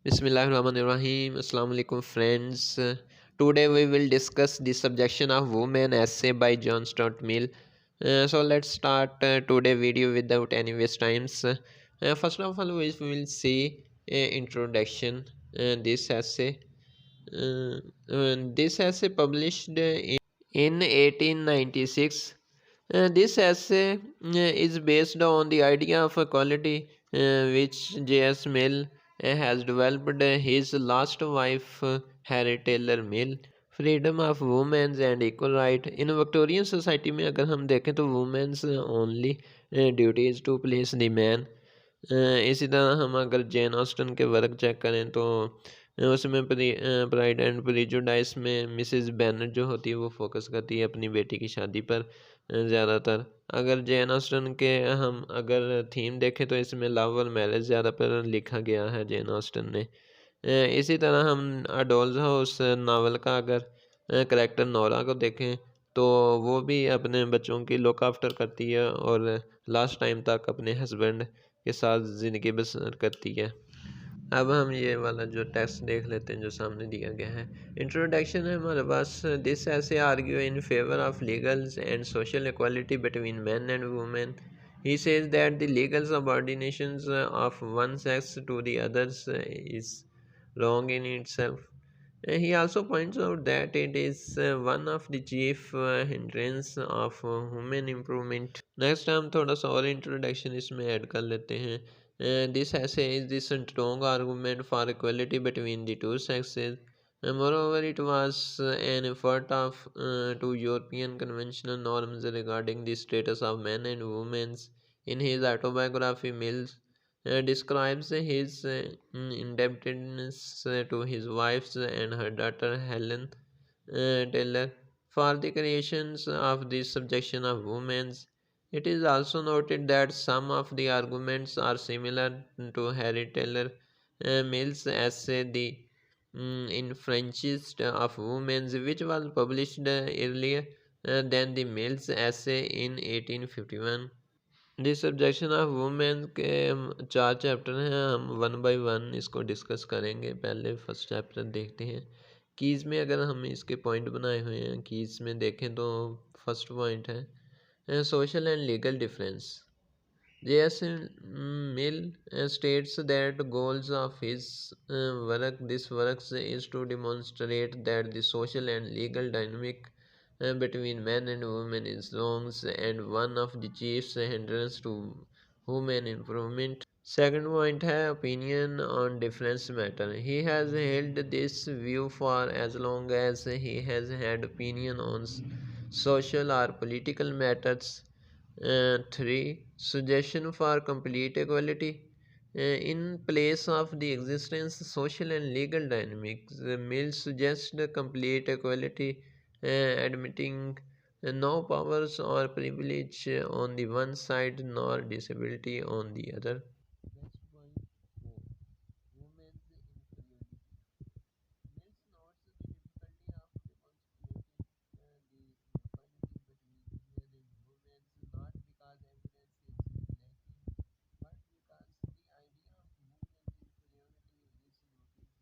Bismillahirrahmanirrahim. Assalamu alaikum friends. Today we will discuss the subjection of woman essay by John Stuart Mill. So let's start today video without any waste times. First of all, we will see introduction. This essay. This essay published in 1896. This essay is based on the idea of equality which J.S. Mill has developed. His last wife, Harriet Taylor Mill, freedom of women's and equal right in Victorian society में अगर हम देखें तो women's only duties to place the man. इसी तरह हम अगर Jane Austen के वर्क चेक करें तो उसमें प्राइड एंड प्रेजुडाइस में मिसेस बैनर जो होती है वो फोकस करती है अपनी बेटी की शादी पर ज़्यादातर। अगर जेन ऑस्टन के हम अगर थीम देखें तो इसमें लव और मैरिज ज़्यादा पर लिखा गया है जेन ऑस्टन ने। इसी तरह हम डॉल्स हाउस नावल का अगर करेक्टर नोरा को देखें तो वो भी अपने बच्चों की लुक आफ्टर करती है और लास्ट टाइम तक अपने हस्बैंड के साथ ज़िंदगी बसर करती है। अब हम ये वाला जो टेक्स्ट देख लेते हैं जो सामने दिया गया है। इंट्रोडक्शन है हमारे पास। दिस ऐसे argue in favour of legal and social equality between man and women. He says that the legal subordinations of one sex to the others is wrong in itself. He also points out that it is one of the chief hindrance of human improvement. Next हम थोड़ा सा और introduction इसमें add कर लेते हैं। This essay is the strong argument for equality between the two sexes. Moreover, it was an effort of to European conventional norms regarding the status of men and women. In his autobiography, Mills describes his indebtedness to his wife and her daughter Helen Taylor for the creations of the subjection of women. It is also noted that some of the arguments are similar to Harry Taylor Mill's essay The Enfranchisement of Women, which was published earlier than the Mill's essay in 1851. The subjection of women के चार chapter हैं, हम one by one इसको discuss करेंगे। पहले first chapter देखते हैं। Keys में अगर हम इसके पॉइंट बनाए हुए हैं, कीज़ में देखें तो फर्स्ट पॉइंट है social and legal difference. J.S. Mill states that goals of his this works is to demonstrate that the social and legal dynamic between men and women is wrong and one of the chief hindrances to human improvement. Second point है opinion on difference matter. He has held this view for as long as he has had opinion on social or political matters. 3. Suggestion for complete equality. In place of the existence social and legal dynamics, Mill suggests complete equality, admitting no powers or privilege on the one side nor disability on the other. Next point 4. Women's inferiority. Mills notes the difficulty of demonstrating the inequality between men and women, not because evidence is lacking, but because the idea of women's inferiority is rooted in feelings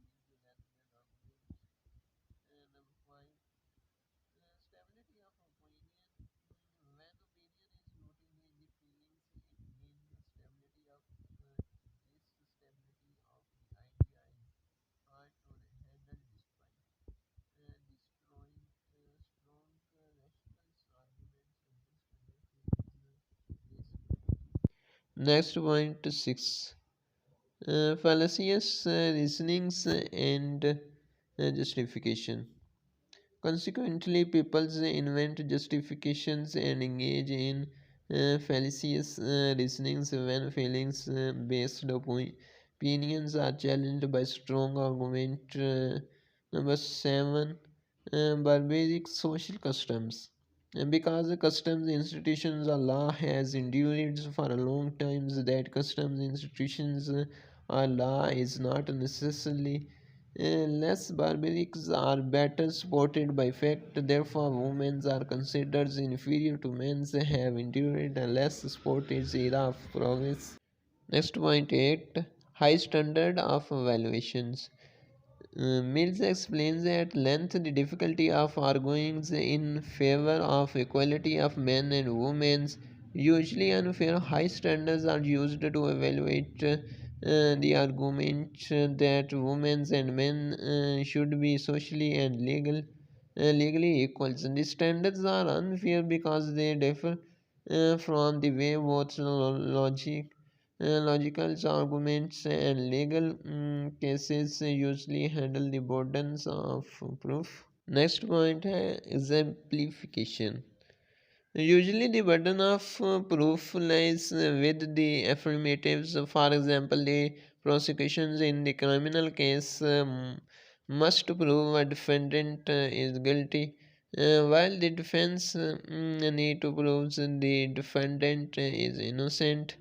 rather than arguments. Number 5. Stability of opinion. When opinion is rooted in the feelings, it means stability of this stability of the idea is hard to handle despite destroying strong rational arguments against their feelings Next point 6. Fallacious reasonings and justification. Consequently, people invent justifications and engage in fallacious reasonings when feelings based opinions are challenged by strong argument. Number 7. Barbaric social customs. Because the customs institutions or law has endured for a long time, that customs institutions or law is not necessarily less barbaric are better supported by fact. Therefore, women are considered inferior to men, have endured a less supported era of progress. Next point 8. high standard of evaluations. Mills explains at length the difficulty of arguing in favor of equality of men and women. Usually, unfair high standards are used to evaluate the argument that women and men should be socially and legally equal. The standards are unfair because they differ from the way both logical arguments and legal cases usually handle the burdens of proof. Next point है exemplification. Usually, the burden of proof lies with the affirmatives. For example, the prosecutions in the criminal case must prove a defendant is guilty, while the defense need to prove the defendant is innocent.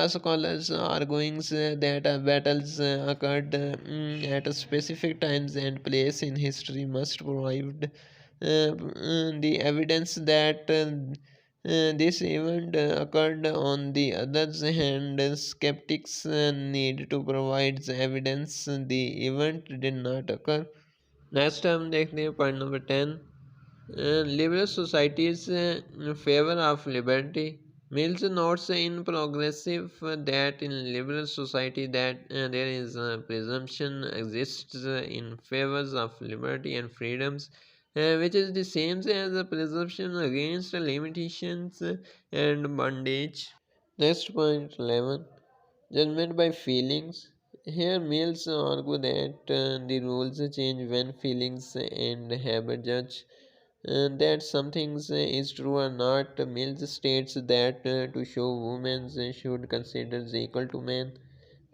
Scholars arguing that battles occurred at a specific times and place in history must provide the evidence that this event occurred. On the other hand, skeptics need to provide evidence the event did not occur. Next हम देखते हैं point number 10. Liberal societies favor of liberty. Mills notes in Progressive that in liberal society that there is a presumption exists in favors of liberty and freedoms, which is the same as a presumption against limitations and bondage. Next point 11. Judgment by feelings. Here, Mills argue that the rules change when feelings and habit judge that something is true or not. Mills states that to show women should consider equal to men,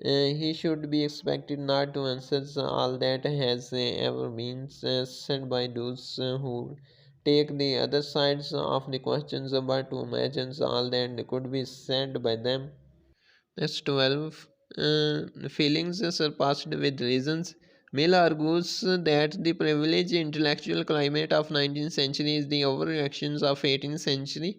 he should be expected not to answer all that has ever been said by those who take the other sides of the questions, but to imagine all that could be said by them. That's 12. Feelings surpassed with reasons. Mill argues that the privileged intellectual climate of 19th century is the overreactions of 18th century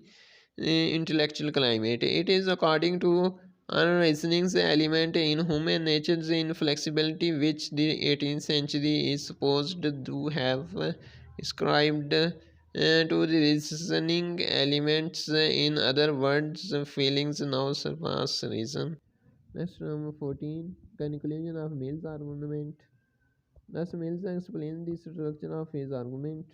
intellectual climate. It is according to unreasoning's element in human nature's inflexibility which the 18th century is supposed to have ascribed to the reasoning elements. In other words, feelings now surpass reason. Next, number 14. Conclusion of Mill's argument. Thus, Mills explains the structure of his argument.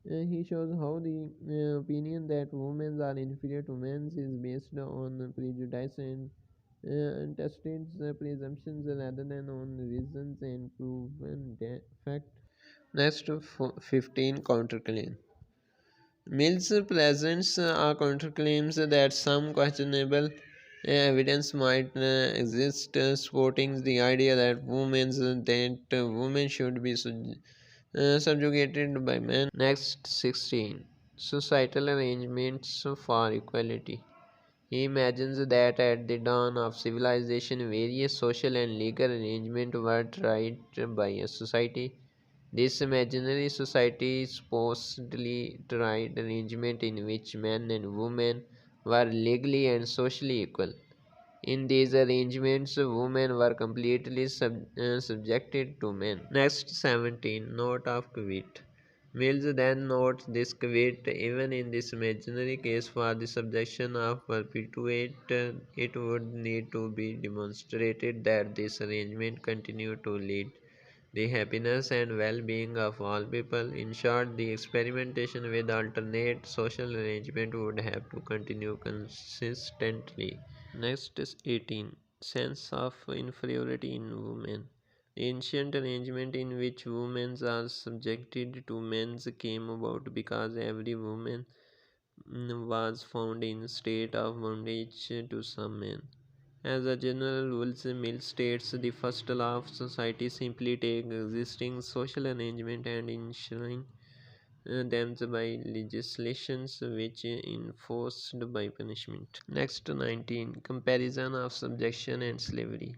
He shows how the opinion that women are inferior to men is based on prejudice and untested presumptions rather than on reasons and proven fact. Next, 15. Counterclaim. Mills presents counterclaims that some questionable evidence might exist supporting the idea that women should be subjugated by men. Next, 16. Societal arrangements for equality. He imagines that at the dawn of civilization, various social and legal arrangements were tried by a society. This imaginary society supposedly tried arrangement in which men and women were legally and socially equal. In these arrangements, women were completely subjected to men. Next, 17. Note of quit. Mills then notes this quit, even in this imaginary case for the subjection of perpetuate, it would need to be demonstrated that this arrangement continued to lead the happiness and well-being of all people. In short, the experimentation with alternate social arrangement would have to continue consistently. Next is 18. Sense of inferiority in women. The ancient arrangement in which women are subjected to men came about because every woman was found in state of bondage to some men. As a general rule, Mill states the first law of society simply take existing social arrangement and enshrine them by legislations which enforced by punishment. Next, 19. Comparison of subjection and slavery.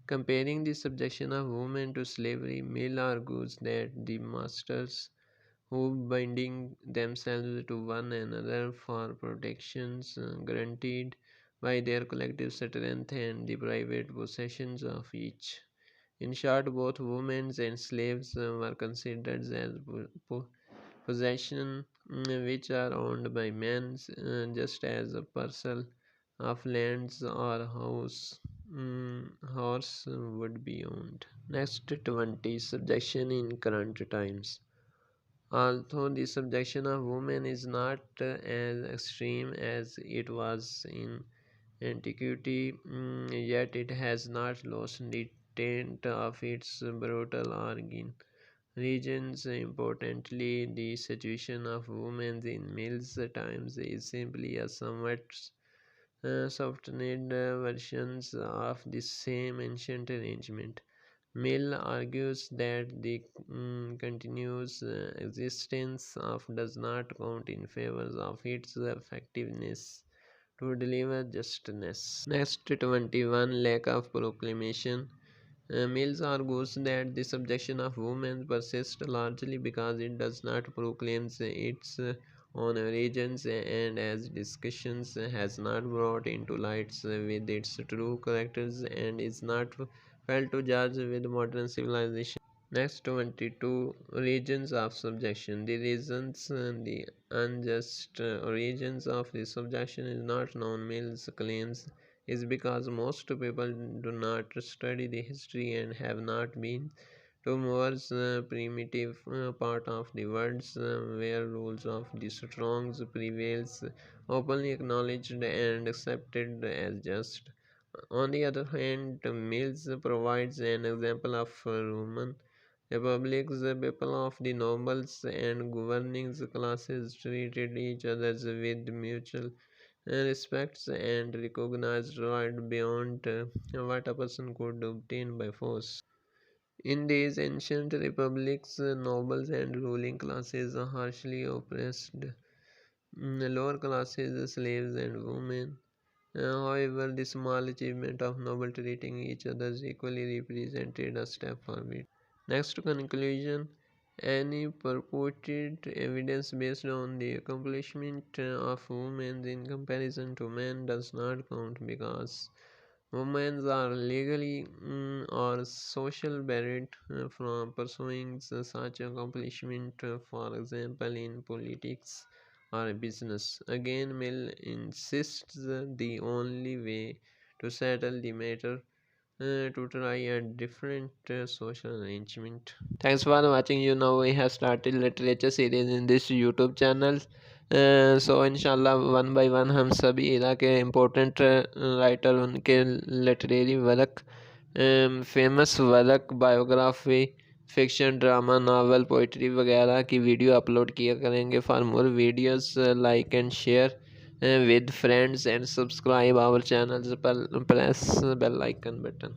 Comparing the subjection of women to slavery, Mill argues that the masters who binding themselves to one another for protections guaranteed by their collective strength and the private possessions of each. In short, both women and slaves were considered as possessions which are owned by men, just as a parcel of lands or horse would be owned. Next 20, subjection in current times. Although the subjection of women is not as extreme as it was in antiquity, yet it has not lost the taint of its brutal origin. Regions. Importantly, the situation of women in Mill's times is simply a somewhat softened versions of the same ancient arrangement. Mill argues that the continuous existence of does not count in favor of its effectiveness to deliver justice. Next 21, lack of proclamation. Mills argues that the subjection of women persists largely because it does not proclaim its own origins and as discussions has not brought into light with its true characters and is not felt to judge with modern civilization. Next 22, origins of subjection. The reasons the unjust origins of the subjection is not known, Mills claims, is because most people do not study the history and have not been to more primitive part of the world where rules of the strongs prevails, openly acknowledged and accepted as just. On the other hand, Mills provides an example of Roman republics. The people of the nobles and governing classes treated each other with mutual respects and recognized right beyond what a person could obtain by force. In these ancient republics, nobles and ruling classes harshly oppressed lower classes, slaves, and women. However, the small achievement of noble treating each other equally represented a step forward. Next conclusion. Any purported evidence based on the accomplishment of women in comparison to men does not count because women are legally or social barred from pursuing such accomplishment, for example, in politics or business. Again, Mill insists the only way to settle the matter to try a different social arrangement. Thanks for watching. You know we have started literature series in this YouTube channel. So इंशाल्लाह one by one हम सभी इरा के important writer उनके literary work famous work biography fiction drama novel poetry वगैरह की video upload किया करेंगे. For more videos like and share with friends and subscribe our channels. Press bell icon button.